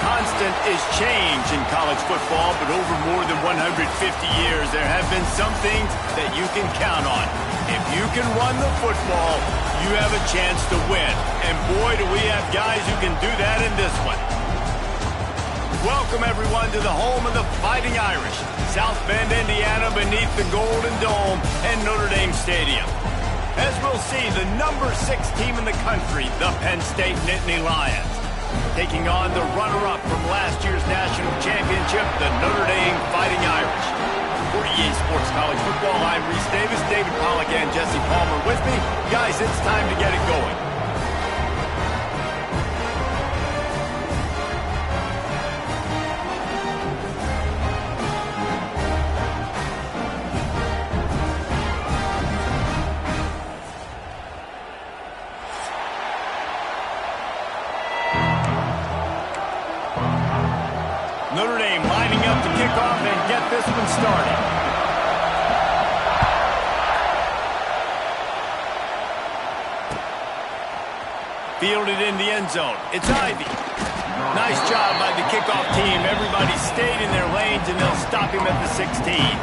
constant is change in college football, but over more than 150 years, there have been some things that you can count on. If you can run the football, you have a chance to win. And boy, do we have guys who can do that in this one. Welcome, everyone, to the home of the Fighting Irish, South Bend, Indiana, beneath the Golden Dome and Notre Dame Stadium. As we'll see, the number 6 team in the country, the Penn State Nittany Lions, taking on the runner-up from last year's national championship, the Notre Dame Fighting Irish. For EA Sports College Football, I'm Reese Davis, David Pollack, and Jesse Palmer with me. Guys, it's time to get it going. Notre Dame lining up to kick off and get this one started. Fielded in the end zone. It's Ivy. Nice job by the kickoff team. Everybody stayed in their lanes, and they'll stop him at the 16.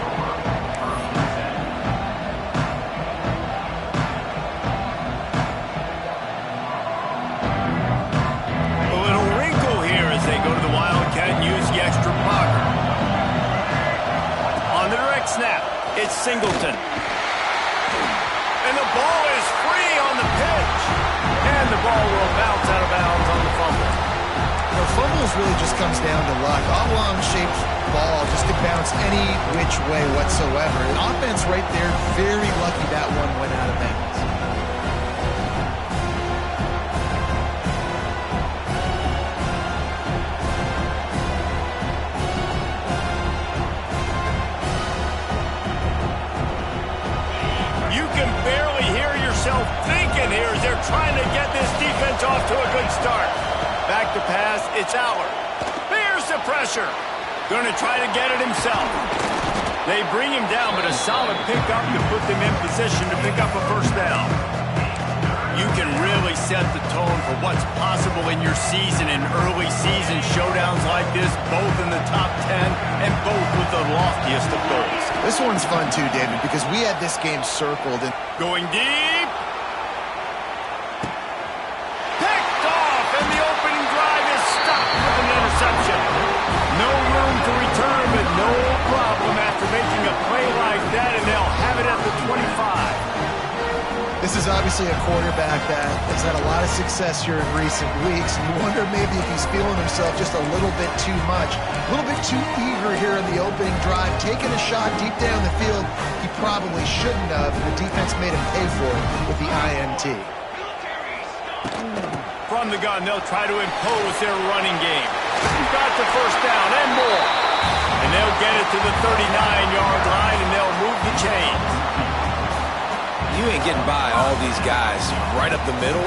Snap. It's Singleton. And the ball is free on the pitch. And the ball will bounce out of bounds on the fumble. The fumbles really just comes down to luck. Oblong-shaped ball just could bounce any which way whatsoever. The offense right there, very lucky that one went out of bounds. Thinking here as they're trying to get this defense off to a good start. Back to pass, it's Aller. There's the pressure. Going to try to get it himself. They bring him down, but a solid pickup to put them in position to pick up a first down. You can really set the tone for what's possible in your season in early season showdowns like this, both in the top 10 and both with the loftiest of goals. This one's fun too, David, because we had this game circled. And going deep. Picked off, and the opening drive is stopped with an interception. No room to return, but no problem after making a play like that, and they'll have it at the 25. This is obviously a quarterback that has had a lot of success here in recent weeks. And you wonder maybe if he's feeling himself just a little bit too much, a little bit too eager here in the opening drive, taking a shot deep down the field he probably shouldn't have, and the defense made him pay for it with the INT. From the gun, they'll try to impose their running game. He's got the first down and more. And they'll get it to the 39-yard line, and they'll move the chains. You ain't getting by all these guys right up the middle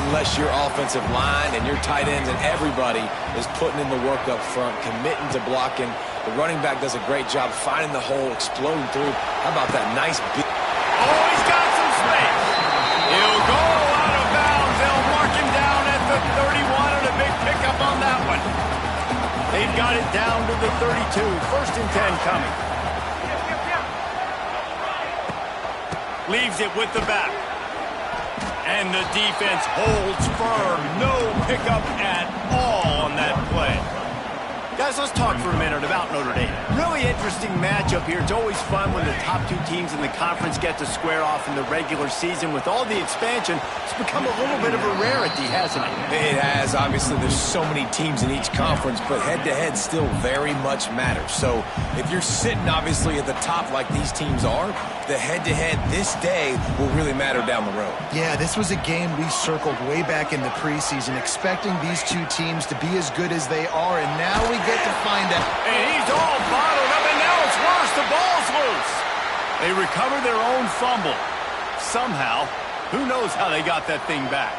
unless your offensive line and your tight ends and everybody is putting in the work up front, committing to blocking. The running back does a great job finding the hole, exploding through. How about that nice beat? Oh, he's got some space. He'll go out of bounds. They'll mark him down at the 31 and a big pickup on that one. They've got it down to the 32. 1st and 10 coming. Leaves it with the back. And the defense holds firm. No pickup at all on that play. Guys, let's talk for a minute about Notre Dame. Really interesting matchup here. It's always fun when the top 2 teams in the conference get to square off in the regular season. With all the expansion, it's become a little bit of a rarity, hasn't it? It has. Obviously, there's so many teams in each conference, but head-to-head still very much matters. So if you're sitting, obviously, at the top like these teams are, the head-to-head this day will really matter down the road. Yeah, this was a game we circled way back in the preseason, expecting these 2 teams to be as good as they are, and now we get to find out. And he's all bottled up, and now it's worse. The ball's loose. They recover their own fumble. Somehow, who knows how they got that thing back.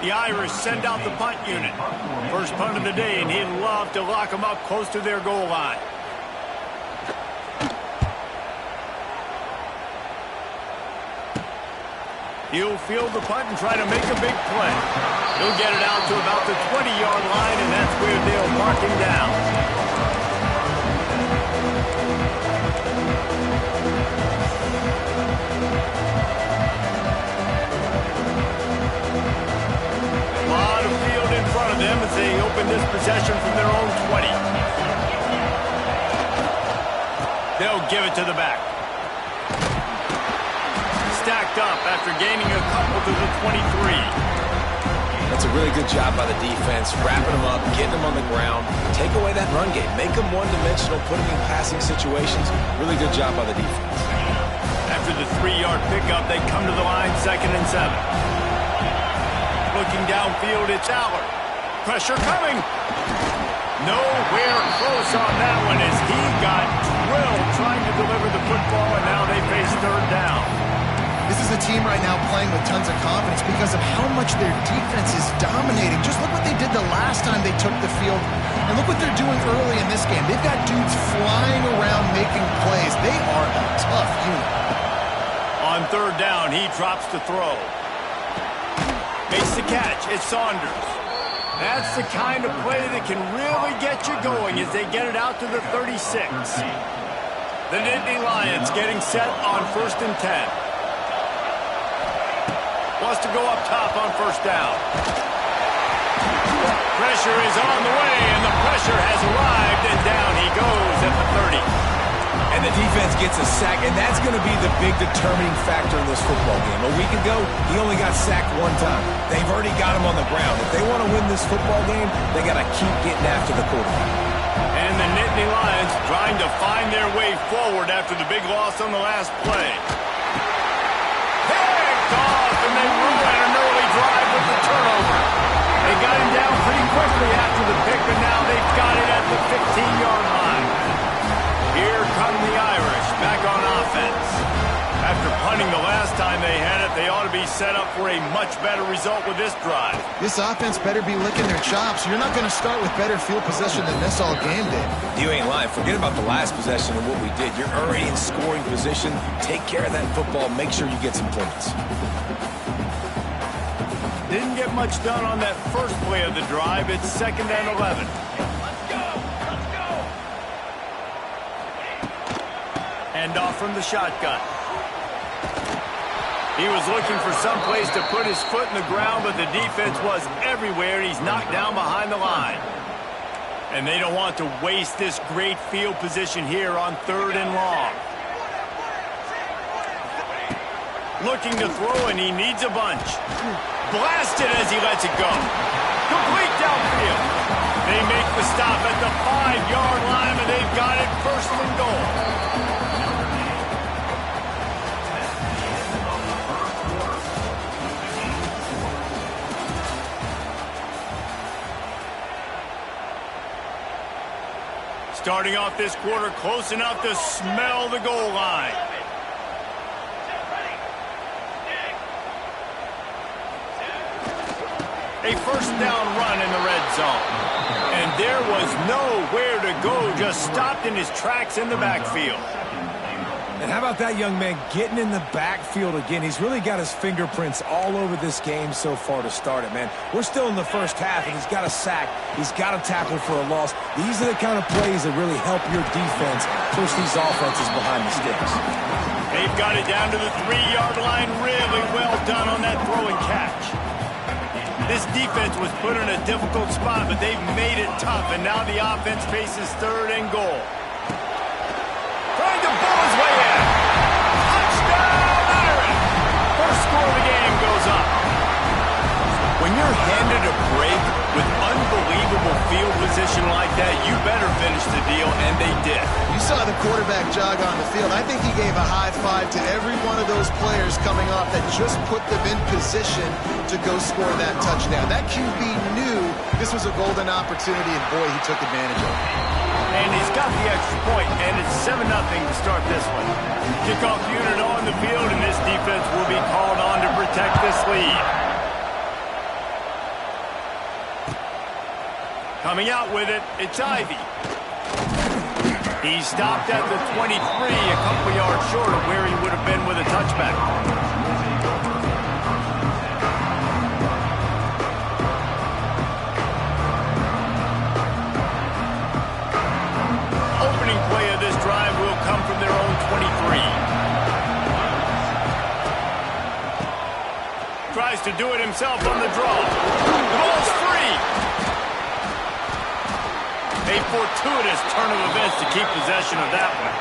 The Irish send out the punt unit. First punt of the day, and he'd love to lock them up close to their goal line. He'll field the punt and try to make a big play. He'll get it out to about the 20-yard line, and that's where they'll mark him down. A lot of field in front of them as they open this possession from their own 20. They'll give it to the back. Stacked up after gaining a couple to the 23. That's a really good job by the defense, wrapping them up, getting them on the ground, take away that run game, make them one-dimensional, put them in passing situations. Really good job by the defense. After the 3-yard pickup, they come to the line, 2nd and 7. Looking downfield, it's Aller. Pressure coming. Nowhere close on that one as he got drilled trying to deliver the football, and now they face 3rd down. This is a team right now playing with tons of confidence because of how much their defense is dominating. Just look what they did the last time they took the field, and look what they're doing early in this game. They've got dudes flying around making plays. They are a tough unit. On 3rd down, he drops to throw. Makes the catch. It's Saunders. That's the kind of play that can really get you going as they get it out to the 36. The Nittany Lions getting set on 1st and 10. Wants to go up top on 1st down. Pressure is on the way, and the pressure has arrived, and down he goes at the 30. And the defense gets a sack, and that's going to be the big determining factor in this football game. A week ago, he only got sacked 1 time. They've already got him on the ground. If they want to win this football game, they got to keep getting after the quarterback. And the Nittany Lions trying to find their way forward after the big loss on the last play. And they ruin an early drive with the turnover. They got him down pretty quickly after the pick, but now they've got it at the 15-yard line. Here come the Irish back on offense. After punting the last time they had it, they ought to be set up for a much better result with this drive. This offense better be licking their chops. You're not going to start with better field possession than this all game did. You ain't lying. Forget about the last possession and what we did. You're already in scoring position. Take care of that football. Make sure you get some points. Didn't get much done on that first play of the drive. It's 2nd and 11. Hand off from the shotgun. He was looking for some place to put his foot in the ground, but the defense was everywhere, and he's knocked down behind the line. And they don't want to waste this great field position here on 3rd and long. Looking to throw, and he needs a bunch. Blasted as he lets it go. Complete downfield. They make the stop at the 5-yard line, and they've got it 1st and goal. Starting off this quarter close enough to smell the goal line. A 1st down run in the red zone. And there was nowhere to go, just stopped in his tracks in the backfield. And how about that young man getting in the backfield again? He's really got his fingerprints all over this game so far to start it, man. We're still in the first half, and he's got a sack. He's got a tackle for a loss. These are the kind of plays that really help your defense push these offenses behind the sticks. They've got it down to the 3-yard line. Really well done on that throw and catch. This defense was put in a difficult spot, but they've made it tough, and now the offense faces 3rd and goal. Trying to bull his way in. Touchdown, Irish! First score of the game goes up. When you're handed a break with unbelievable field position like that, you better finish the deal, and they did. You saw the quarterback jog on the field. I think he gave a high five to every one of those players coming off that just put them in position to go score that touchdown. That QB knew this was a golden opportunity, and boy, he took advantage of it. And he's got the extra point, and it's 7-0 to start this one. Kickoff unit on the field, and this defense will be called on to protect this lead. Coming out with it, it's Ivy. He stopped at the 23, a couple yards short of where he would have been with a touchback. opening play of this drive will come from their own 23. Tries to do it himself on the draw. The ball's free. A fortuitous turn of events to keep possession of that one.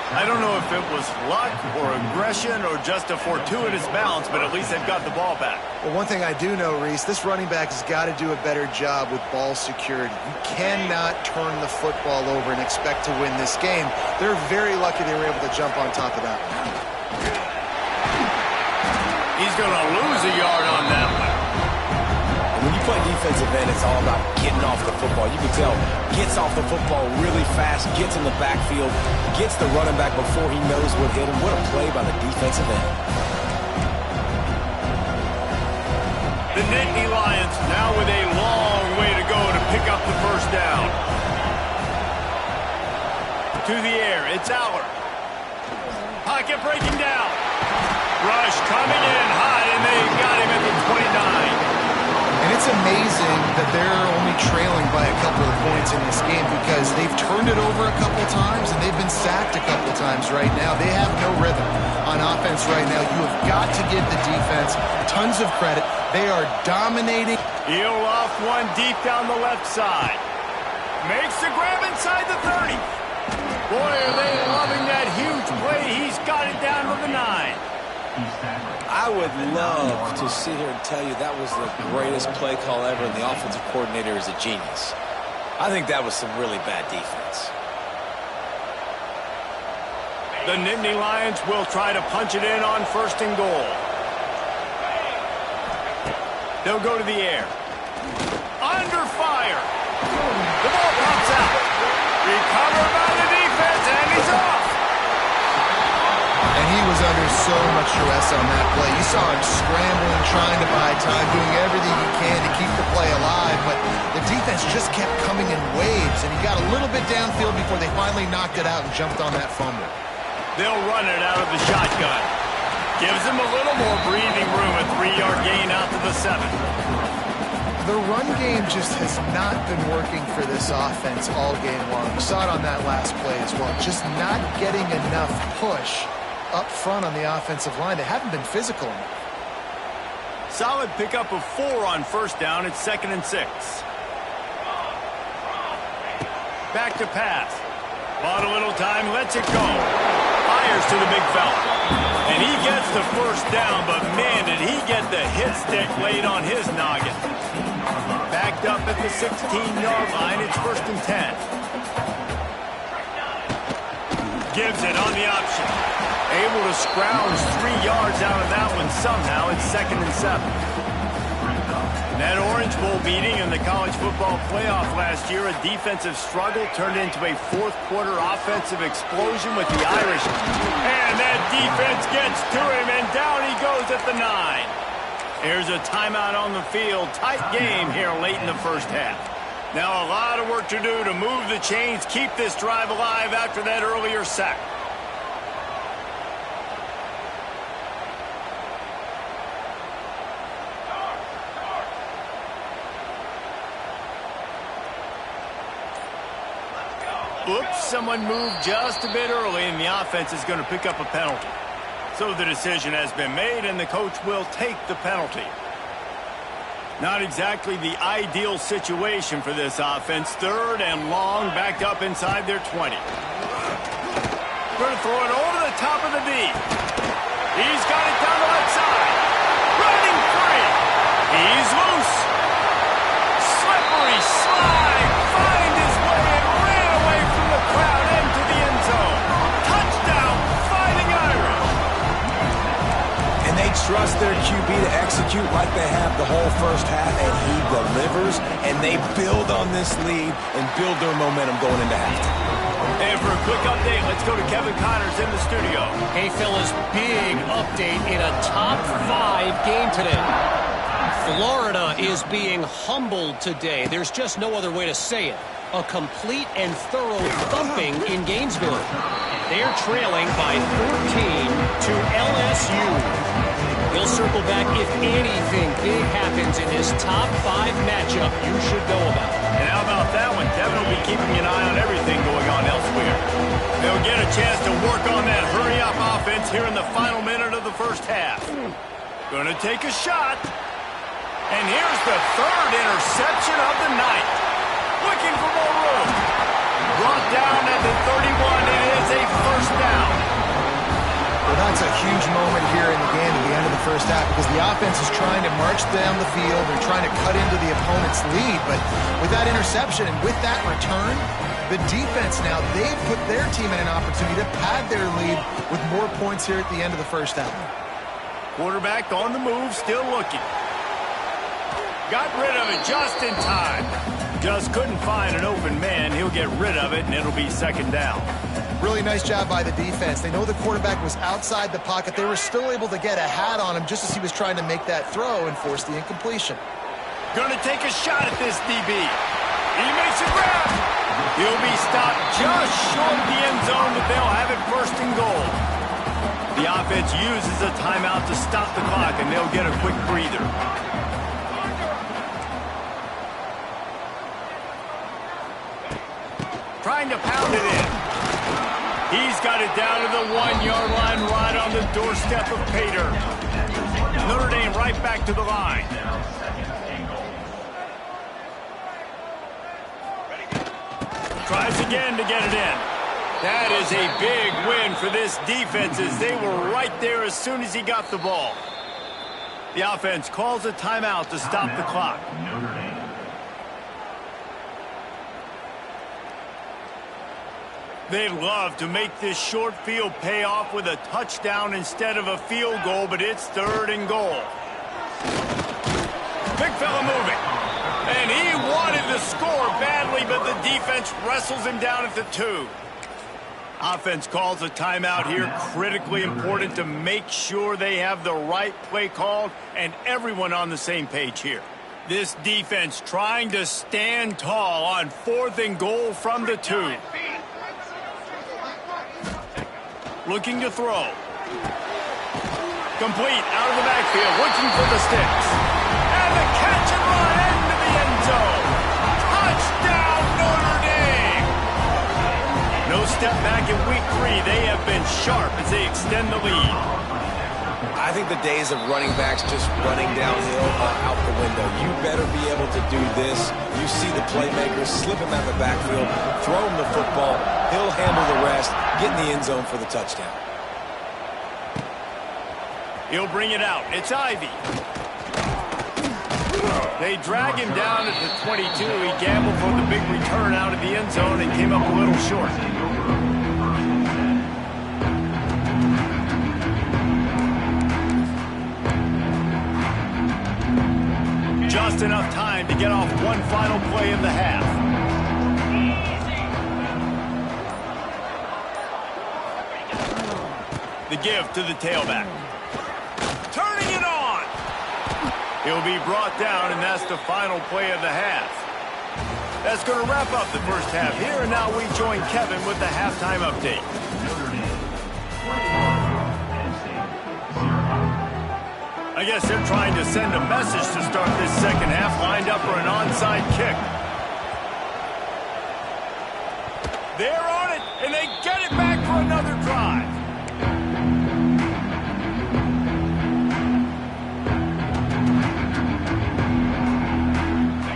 I don't know if it was luck or aggression or just a fortuitous bounce, but at least they've got the ball back. Well, one thing I do know, Reese, this running back has got to do a better job with ball security. You cannot turn the football over and expect to win this game. They're very lucky they were able to jump on top of that one. He's going to lose a yard on that one. When you play defensive end, it's all about getting off the football. You can tell, gets off the football really fast, gets in the backfield, gets the running back before he knows what hit him. What a play by the defensive end. The Nittany Lions now with a long way to go to pick up the first down. To the air, it's Aller. Pocket breaking down. Rush coming in hot, and they got him at the 29. And it's amazing that they're only trailing by a couple of points in this game because they've turned it over a couple times and they've been sacked a couple times right now. They have no rhythm on offense right now. You have got to give the defense tons of credit. They are dominating. He'll off one deep down the left side. Makes the grab inside the 30. Boy, are they loving that huge play. He's got it down to the 9. I would love to sit here and tell you that was the greatest play call ever and the offensive coordinator is a genius. I think that was some really bad defense. The Nittany Lions will try to punch it in on 1st and goal. They'll go to the air. Under fire. The ball pops out. Recovered by the defense, and he's off. And he was under so much stress on that play. You saw him scrambling, trying to buy time, doing everything he can to keep the play alive, but the defense just kept coming in waves, and he got a little bit downfield before they finally knocked it out and jumped on that fumble. They'll run it out of the shotgun. Gives him a little more breathing room, a 3-yard gain out to the 7. The run game just has not been working for this offense all game long. You saw it on that last play as well. Just not getting enough push up front on the offensive line. They haven't been physical enough. Solid pickup of 4 on 1st down. It's 2nd and 6. Back to pass. Bought a little time, lets it go. Fires to the big fella. And he gets the 1st down, but man, did he get the hit stick laid on his noggin. Backed up at the 16-yard line. It's 1st and 10. Gives it on the option. Able to scrounge 3 yards out of that one somehow. It's 2nd and 7. That Orange Bowl beating in the college football playoff last year, a defensive struggle turned into a 4th-quarter offensive explosion with the Irish. And that defense gets to him, and down he goes at the 9. Here's a timeout on the field. Tight game here late in the 1st half. Now a lot of work to do to move the chains, keep this drive alive after that earlier sack. Oops, someone moved just a bit early, and the offense is going to pick up a penalty. So the decision has been made, and the coach will take the penalty. Not exactly the ideal situation for this offense. 3rd and long, backed up inside their 20. Going to throw it over the top of the D. He's got it down the left side. Running free. He's loose. Slippery slide. Find his way and ran away from the crowd into the end zone. Touchdown, Fighting Irish. And they trust their QB to execute like they have the whole 1st half, and he delivers, and they build on this lead and build their momentum going into halftime. And for a quick update, let's go to Kevin Connors in the studio. Hey, fellas, big update in a top 5 game today. Florida is being humbled today. There's just no other way to say it. A complete and thorough thumping in Gainesville. They're trailing by 14 to LSU. We'll circle back if anything big happens in this top 5 matchup you should know about. And how about that one? Kevin will be keeping an eye on everything going on elsewhere. offense here in the final minute of the first half. Gonna take a shot. And here's the third interception of the night. Looking for more room. Brought down at the 31. It is a first down. Well, that's a huge moment here in the game at the end of the first half because the offense is trying to march down the field. They're trying to cut into the opponent's lead. But with that interception and with that return, the defense now, they've put their team in an opportunity to pad their lead with more points here at the end of the first half. Quarterback on the move, still looking. Got rid of it just in time. Just couldn't find an open man. He'll get rid of it, and it'll be second down. Really nice job by the defense. They know the quarterback was outside the pocket. They were still able to get a hat on him just as he was trying to make that throw and force the incompletion. Going to take a shot at this DB. He makes a grab. He'll be stopped just short of the end zone, but they'll have it first and goal. The offense uses a timeout to stop the clock, and they'll get a quick breather. Trying to pound it in. He's got it down to the 1-yard line right on the doorstep of Pater. Notre Dame right back to the line. Tries again to get it in. That is a big win for this defense as they were right there as soon as he got the ball. The offense calls a timeout to stop the clock. They'd love to make this short field pay off with a touchdown instead of a field goal, but it's third and goal. Big fella moving. And he wanted to score badly, but the defense wrestles him down at the 2. Offense calls a timeout here. Critically important to make sure they have the right play called and everyone on the same page here. This defense trying to stand tall on 4th and goal from the 2. Looking to throw. Complete out of the backfield, looking for the sticks. And the catch and run into the end zone. Touchdown, Notre Dame! No step back in week 3. They have been sharp as they extend the lead. I think the days of running backs just running downhill are out the window. You better be able to do this. You see the playmakers, slip him out of the backfield, throw him the football, he'll handle the rest, get in the end zone for the touchdown. He'll bring it out. It's Ivy. They drag him down at the 22. He gambled for the big return out of the end zone and came up a little short. Just enough time to get off one final play of the half. The give to the tailback. Turning it on. He'll be brought down, and that's the final play of the half. That's going to wrap up the first half here, and now we join Kevin with the halftime update. I guess they're trying to send a message to start this second half, lined up for an onside kick. They're on it, and they get it back for another drive.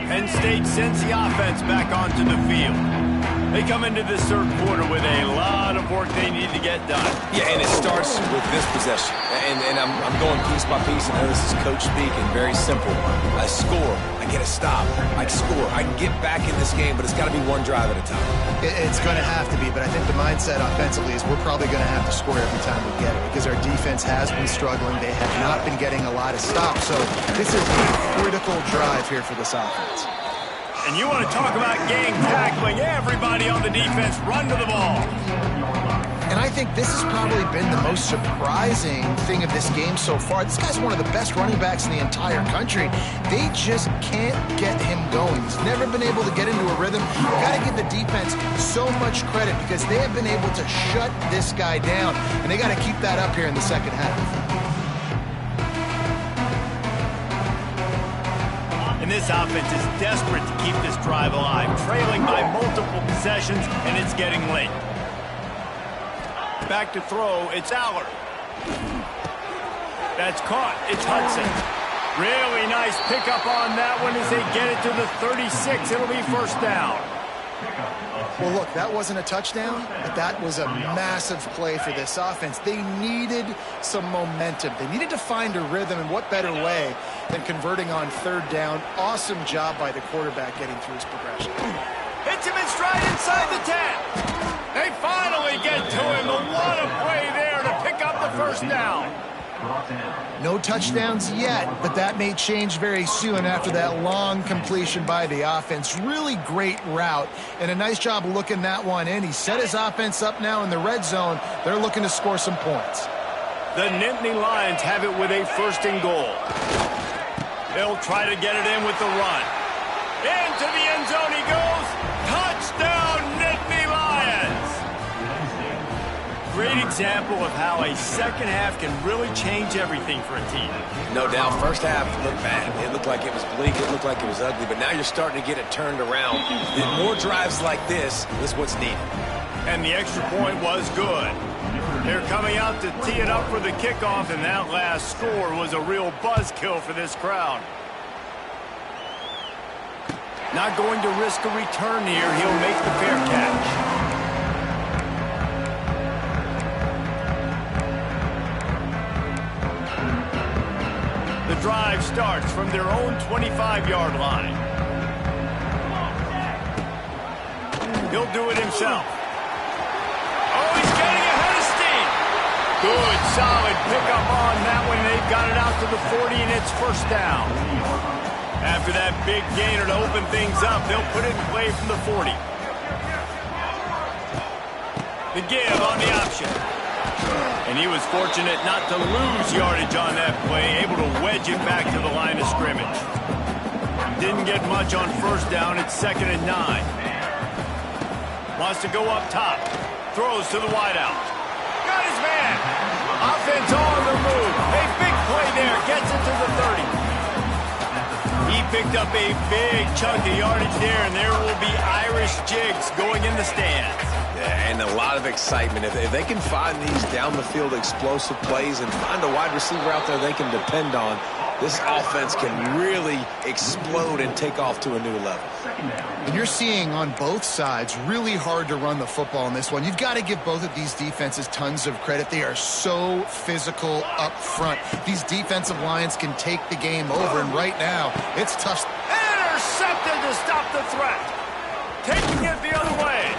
Penn State sends the offense back onto the field. They come into this third quarter with a lot of work they need to get done. Yeah, and it starts with this possession. And I'm going piece by piece. I know this is coach speaking. Very simple. I score. I get a stop. I score. I can get back in this game, but it's got to be one drive at a time. It's going to have to be, but I think the mindset offensively is we're probably going to have to score every time we get it because our defense has been struggling. They have not been getting a lot of stops. So this is a critical drive here for this offense. And you want to talk about gang tackling. Everybody on the defense run to the ball. And I think this has probably been the most surprising thing of this game so far. This guy's one of the best running backs in the entire country. They just can't get him going. He's never been able to get into a rhythm. You've got to give the defense so much credit because they have been able to shut this guy down. And they got to keep that up here in the second half. This offense is desperate to keep this drive alive, trailing by multiple possessions, and it's getting late. Back to throw, it's Aller. That's caught. It's Hudson. Really nice pickup on that one as they get it to the 36. It'll be first down. Well, look, that wasn't a touchdown, but that was a massive play for this offense. They needed some momentum. They needed to find a rhythm, and what better way than converting on third down. Awesome job by the quarterback getting through his progression. Hits him in stride inside the 10. They finally get to him, but what a play there to pick up the first down. No touchdowns yet, but that may change very soon after that long completion by the offense. Really great route, and a nice job looking that one in. He set his offense up now in the red zone. They're looking to score some points. The Nittany Lions have it with a first and goal. They'll try to get it in with the run. Into the end zone he goes. Touchdown, Nittany Lions! Great example of how a second half can really change everything for a team. No doubt, first half looked bad. It looked like it was bleak. It looked like it was ugly. But now you're starting to get it turned around. More drives like this is what's needed. And the extra point was good. They're coming out to tee it up for the kickoff, and that last score was a real buzzkill for this crowd. Not going to risk a return here. He'll make the fair catch. The drive starts from their own 25-yard line. He'll do it himself. Oh, he's getting ahead of steam. Good, solid pickup on that one. They've got it out to the 40, and it's first down. After that big gainer to open things up, they'll put it in play from the 40. The give on the option. And he was fortunate not to lose yardage on that play, able to wedge it back to the line of scrimmage. Didn't get much on first down. It's 2nd and 9. Wants to go up top. Throws to the wideout. Got his man. Offense on the move. A big play there. Gets it to the 30. He picked up a big chunk of yardage there, and there will be Irish jigs going in the stands. Yeah, and a lot of excitement. If they can find these down-the-field explosive plays and find a wide receiver out there they can depend on, this offense can really explode and take off to a new level. And you're seeing on both sides really hard to run the football in this one. You've got to give both of these defenses tons of credit. They are so physical up front. These defensive lines can take the game over, and right now, it's tough. Intercepted to stop the threat. Taking it the other way.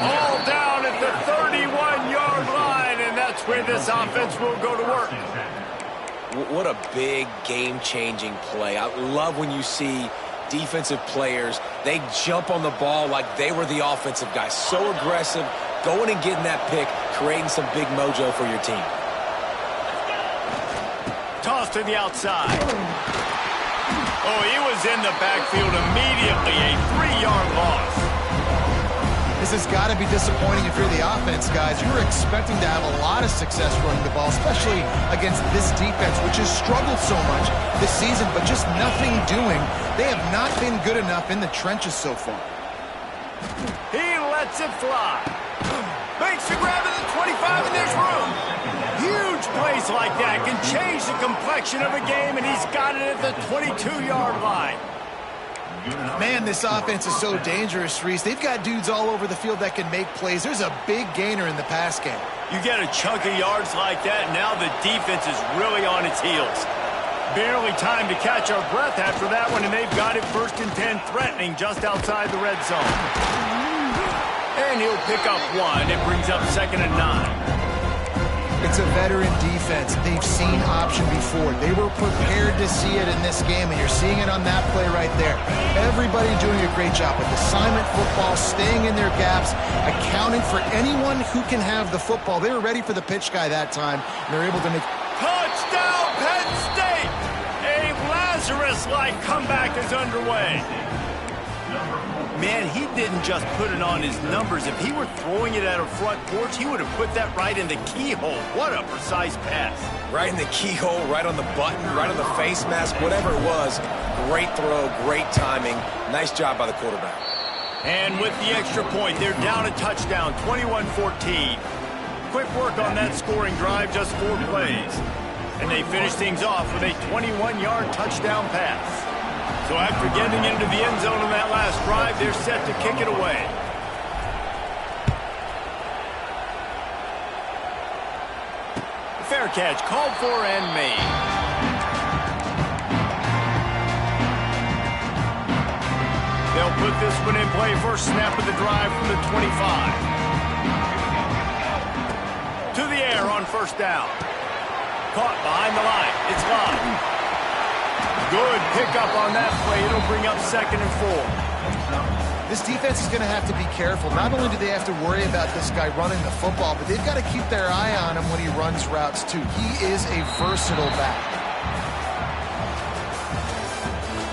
All down at the 31-yard line, and that's where this offense will go to work. What a big game-changing play. I love when you see defensive players, they jump on the ball like they were the offensive guys. So aggressive, going and getting that pick, creating some big mojo for your team. Toss to the outside. Oh, he was in the backfield immediately. A 3-yard loss. This has got to be disappointing if you're the offense, guys. You were expecting to have a lot of success running the ball, especially against this defense, which has struggled so much this season, but just nothing doing. They have not been good enough in the trenches so far. He lets it fly. Makes the grab at the 25, and there's room. Huge plays like that can change the complexion of a game, and he's got it at the 22-yard line. Man, this offense is so dangerous, Reese. They've got dudes all over the field that can make plays. There's a big gainer in the pass game. You get a chunk of yards like that, now the defense is really on its heels. Barely time to catch our breath after that one, and they've got it 1st and 10, threatening just outside the red zone. And he'll pick up one. It brings up 2nd and 9. It's a veteran defense. They've seen option before. They were prepared to see it in this game, and you're seeing it on that play right there. Everybody doing a great job with assignment football, staying in their gaps, accounting for anyone who can have the football. They were ready for the pitch guy that time, and they're able to make... Touchdown, Penn State! A Lazarus-like comeback is underway. Man, he didn't just put it on his numbers. If he were throwing it at a front porch, he would have put that right in the keyhole. What a precise pass. Right in the keyhole, right on the button, right on the face mask, whatever it was. Great throw, great timing. Nice job by the quarterback. And with the extra point, they're down a touchdown, 21-14. quick work on that scoring drive, just 4 plays. And they finish things off with a 21-yard touchdown pass. So after getting into the end zone on that last drive, they're set to kick it away. Fair catch called for and made. They'll put this one in play. First snap of the drive from the 25. To the air on first down. Caught behind the line. It's live. Good pickup on that play. It'll bring up 2nd and 4. This defense is going to have to be careful. Not only do they have to worry about this guy running the football, but they've got to keep their eye on him when he runs routes too. He is a versatile back.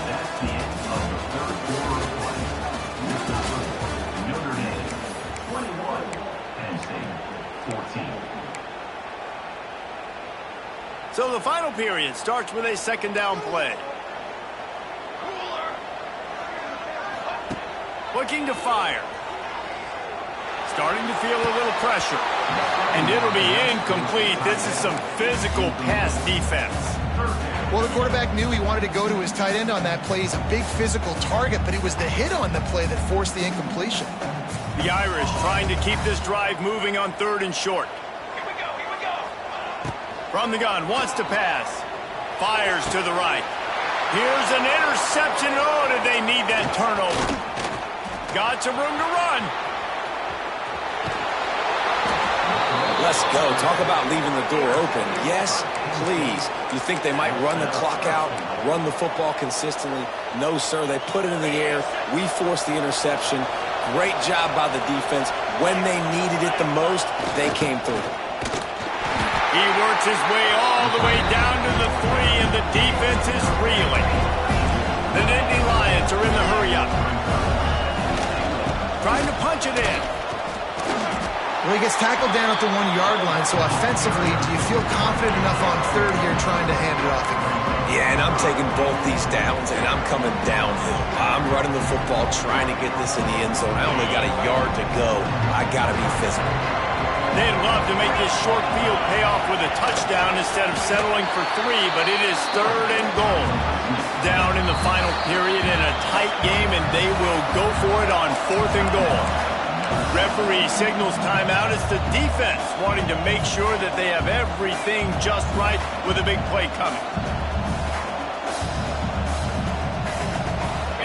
That's the end of the third quarter of play. Notre Dame 21, Penn State 14. So the final period starts with a 2nd down play. Looking to fire. Starting to feel a little pressure. And it'll be incomplete. This is some physical pass defense. Well, the quarterback knew he wanted to go to his tight end on that play. He's a big physical target, but it was the hit on the play that forced the incompletion. The Irish trying to keep this drive moving on 3rd and short. Here we go. From the gun, wants to pass. Fires to the right. Here's an interception. Oh, did they need that turnover? Got some room to run. Let's go. Talk about leaving the door open. Yes, please. You think they might run the clock out, run the football consistently? No, sir. They put it in the air. We forced the interception. Great job by the defense. When they needed it the most, they came through. He works his way all the way down to the 3, and the defense is reeling. The Nittany Lions are in the hurry-up. Trying to punch it in. Well, he gets tackled down at the 1-yard line, so offensively, do you feel confident enough on 3rd here trying to hand it off again? Yeah, and I'm taking both these downs, and I'm coming downhill. I'm running the football, trying to get this in the end zone. I only got a yard to go. I got to be physical. They'd love to make this short field pay off with a touchdown instead of settling for 3, but it is 3rd and goal. Down in the final period in a tight game, and they will go for it on 4th and goal. Referee signals timeout. It's the defense wanting to make sure that they have everything just right with a big play coming.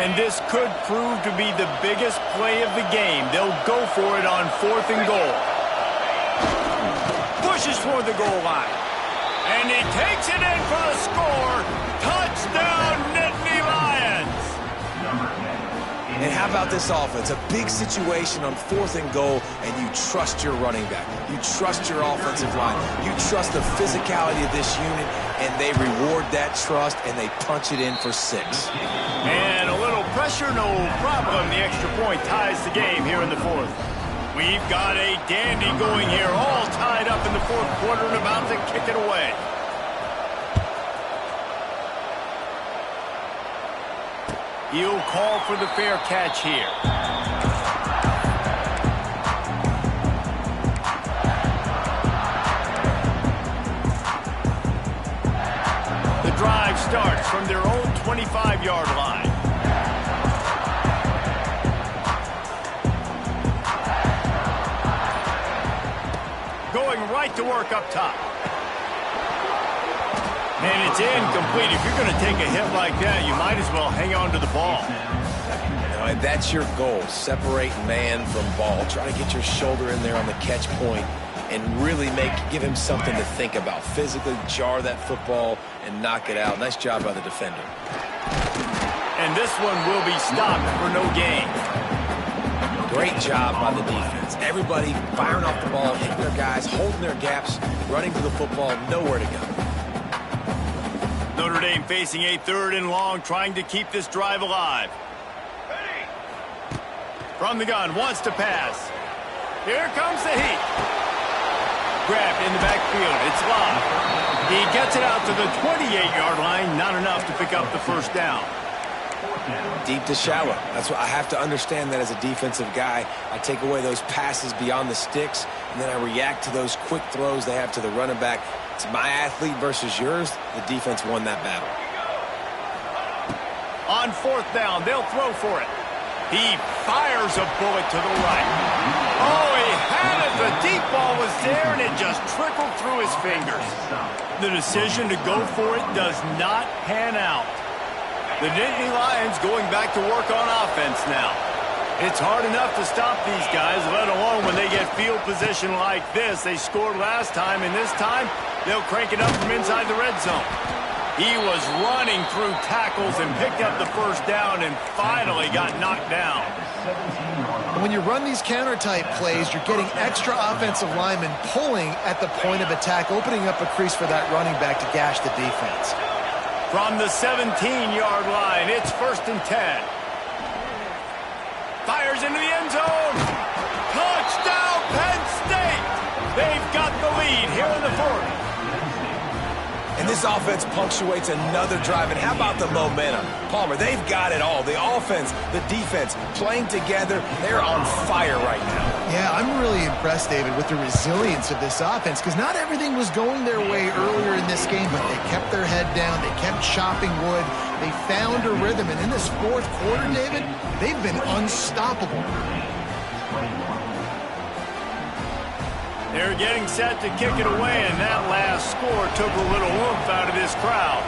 And this could prove to be the biggest play of the game. They'll go for it on 4th and goal. Pushes toward the goal line. And he takes it in for the score. Touchdown, Nittany Lions. And how about this offense? A big situation on 4th and goal, and you trust your running back. You trust your offensive line. You trust the physicality of this unit, and they reward that trust, and they punch it in for 6. And a little pressure, no problem. The extra point ties the game here in the 4th. We've got a dandy going here, all tied up in the 4th quarter and about to kick it away. He'll call for the fair catch here. The drive starts from their own 25-yard line. Going right to work up top. And it's incomplete. If you're going to take a hit like that, you might as well hang on to the ball. And that's your goal. Separate man from ball. Try to get your shoulder in there on the catch point and really give him something to think about. Physically jar that football and knock it out. Nice job by the defender. And this one will be stopped for no gain. Great job by the defense. Everybody firing off the ball, hitting their guys, holding their gaps, running to the football, nowhere to go. Notre Dame facing a 3rd and long, trying to keep this drive alive. From the gun, wants to pass. Here comes the heat. Grabbed in the backfield. It's live. He gets it out to the 28-yard line. Not enough to pick up the first down. Deep to shallow. That's what I have to understand that as a defensive guy. I take away those passes beyond the sticks, and then I react to those quick throws they have to the running back. It's my athlete versus yours. The defense won that battle. On fourth down, they'll throw for it. He fires a bullet to the right. Oh, he had it. The deep ball was there, and it just trickled through his fingers. The decision to go for it does not pan out. The Nittany Lions going back to work on offense now. It's hard enough to stop these guys, let alone when they get field position like this. They scored last time, and this time they'll crank it up from inside the red zone. He was running through tackles and picked up the first down and finally got knocked down. When you run these counter-type plays, you're getting extra offensive linemen pulling at the point of attack, opening up a crease for that running back to gash the defense. From the 17-yard line, it's 1st and 10. Fires into the end zone. Touchdown, Penn State! They've got the lead here in the fourth. And this offense punctuates another drive. And how about the momentum? Palmer, they've got it all. The offense, the defense, playing together. They're on fire right now. Yeah, I'm really impressed, David, with the resilience of this offense, because not everything was going their way earlier in this game, but they kept their head down. They kept chopping wood. They found a rhythm. And in this fourth quarter, David, they've been unstoppable. They're getting set to kick it away, and that last score took a little oomph out of this crowd.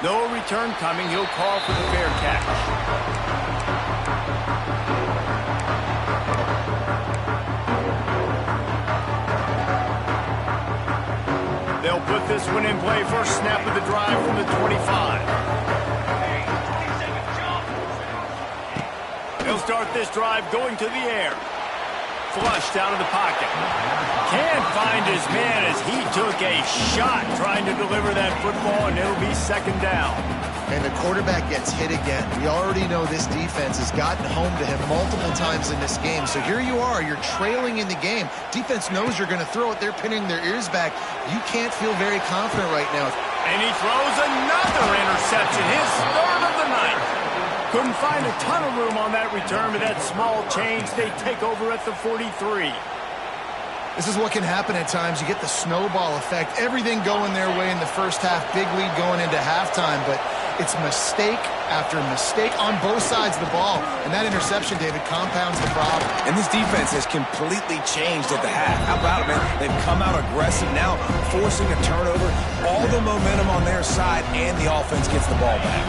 No return coming. He'll call for the fair catch. They'll put this one in play. First snap of the drive from the 25. He'll start this drive going to the air. Flushed out of the pocket. Can't find his man as he took a shot trying to deliver that football, and it'll be 2nd down. And the quarterback gets hit again. We already know this defense has gotten home to him multiple times in this game. So here you are, you're trailing in the game. Defense knows you're going to throw it. They're pinning their ears back. You can't feel very confident right now. And he throws another interception, his 3rd of the night. Couldn't find a ton of room on that return, but that small change, they take over at the 43. This is what can happen at times. You get the snowball effect. Everything going their way in the first half. Big lead going into halftime, but it's mistake after mistake on both sides of the ball. And that interception, David, compounds the problem. And this defense has completely changed at the half. How about it, man? They've come out aggressive now, forcing a turnover. All the momentum on their side, and the offense gets the ball back.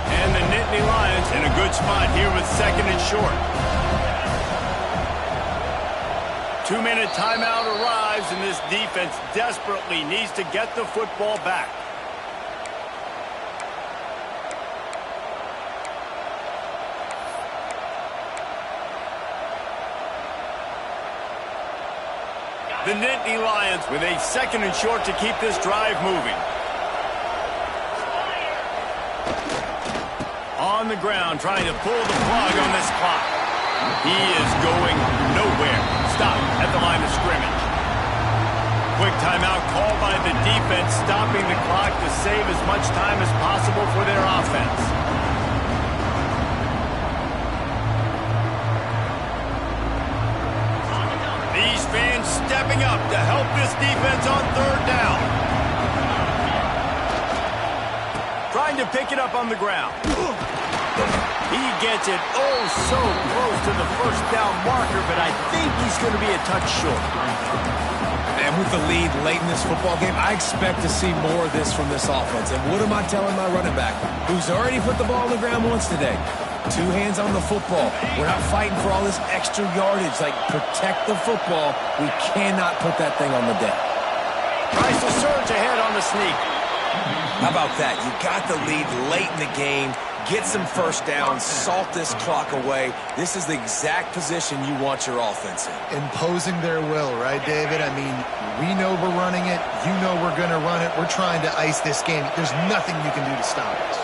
And the Nittany Lions in a good spot here with 2nd and short. 2-minute timeout arrives, and this defense desperately needs to get the football back. The Nittany Lions with a 2nd and short to keep this drive moving. On the ground, trying to pull the plug on this clock. He is going nowhere. Stop at the line of scrimmage. Quick timeout called by the defense, stopping the clock to save as much time as possible for their offense. These fans stepping up to help this defense on 3rd down. Trying to pick it up on the ground. He gets it oh so close to the 1st down marker, but I think he's going to be a touch short. And with the lead late in this football game, I expect to see more of this from this offense. And what am I telling my running back, who's already put the ball on the ground once today? 2 hands on the football. We're not fighting for all this extra yardage. Like, protect the football. We cannot put that thing on the deck. Tries to surge ahead on the sneak. How about that? You got the lead late in the game. Get some first downs, salt this clock away. This is the exact position you want your offense in. Imposing their will, right, David? I mean, we know we're running it. You know we're going to run it. We're trying to ice this game. There's nothing you can do to stop us.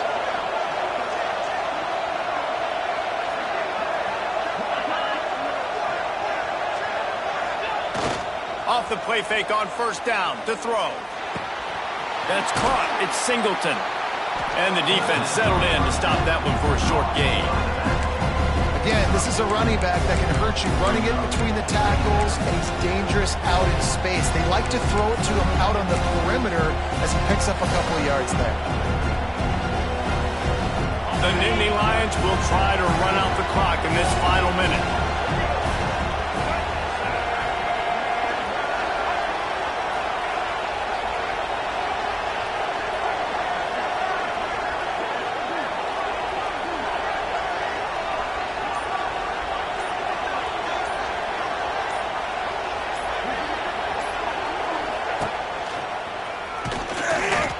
Off the play fake on 1st down to throw. That's caught. It's Singleton. And the defense settled in to stop that one for a short gain. Again, this is a running back that can hurt you running it between the tackles, and he's dangerous out in space. They like to throw it to him out on the perimeter as he picks up a couple of yards there. The Nittany Lions will try to run out the clock in this final minute.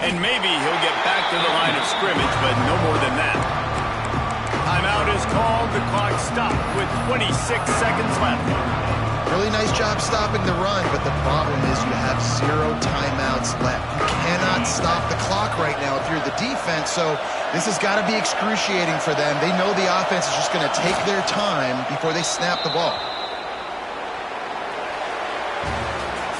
And maybe he'll get back to the line of scrimmage, but no more than that. Timeout is called. The clock stopped with 26 seconds left. Really nice job stopping the run, but the problem is you have 0 timeouts left. You cannot stop the clock right now if you're the defense, so this has got to be excruciating for them. They know the offense is just going to take their time before they snap the ball.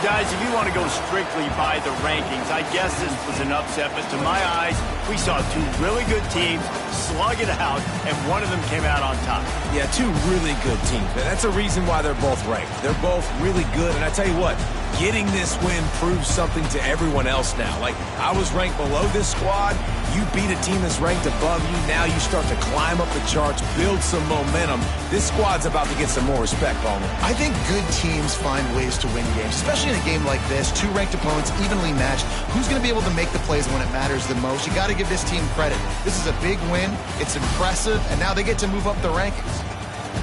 Guys, if you want to go strictly by the rankings, I guess this was an upset, but to my eyes, we saw two really good teams slug it out, and one of them came out on top. Yeah, two really good teams. That's a reason why they're both ranked. They're both really good, and I tell you what, getting this win proves something to everyone else now. Like, I was ranked below this squad. You beat a team that's ranked above you. Now you start to climb up the charts, build some momentum. This squad's about to get some more respect, Bowman. I think good teams find ways to win games, especially in a game like this. Two ranked opponents, evenly matched. Who's going to be able to make the plays when it matters the most? You got to give this team credit. This is a big win. It's impressive, and now they get to move up the rankings.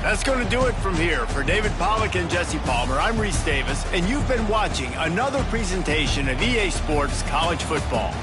That's going to do it from here. For David Pollack and Jesse Palmer, I'm Reese Davis, and you've been watching another presentation of EA Sports College Football.